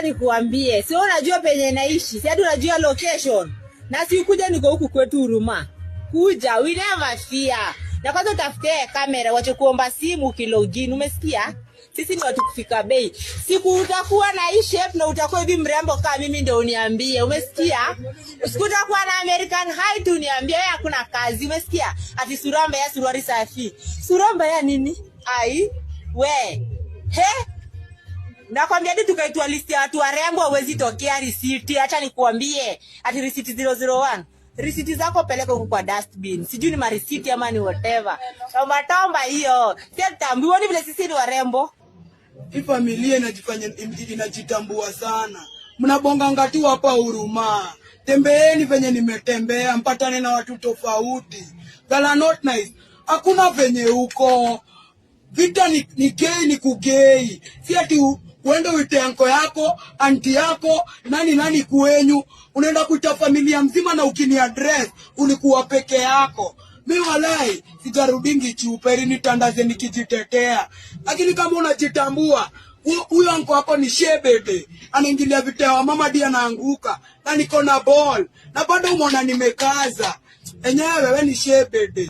Acha nikuambie, sio unajua penye naishi, si hadi unajua location. Na si ukuja niko huku kwetu Huruma. Kuja, we never fear. Na kwanza utafute kamera, wache kuomba simu ukilogin, umesikia? Sisi ni watu kufika bei. Siku utakuwa na hii shape na utakuwa hivi mrembo kama mimi ndio uniambie, umesikia? Usikutakuwa na American height uniambie wewe hakuna kazi, umesikia? Ati sura mbaya suruali safi. Sura mbaya nini? Ai, we. He? Nakwambia hadi tukaitwa list ya watu warembo hawezi tokea receipt. Acha nikuambie ati receipt 001. Receipt zako peleka huko kwa dustbin. Sijui ni ma receipt ama ni whatever. Tomba hiyo. Sasa tambiwa ni vile sisi ni warembo. Hii familia inajitambua sana. Mnabonga ngati hapa Huruma. Tembeeni venye nimetembea, mpatane na watu tofauti. Gala not nice. Hakuna venye huko. Vita ni gay ni kugei. Si ati uende uite anko yako, aunti yako, nani kwenyu. Unaenda kuita familia mzima na ukini address ulikuwa peke yako. Mimi walai sijarudingi chuperi nitandaze nikijitetea. Lakini kama unajitambua, huyo anko wako ni shebede. Anaingilia vita wa mama dia anaanguka. Na niko na ball. Na bado umeona nimekaza. Enyewe wewe ni shebede.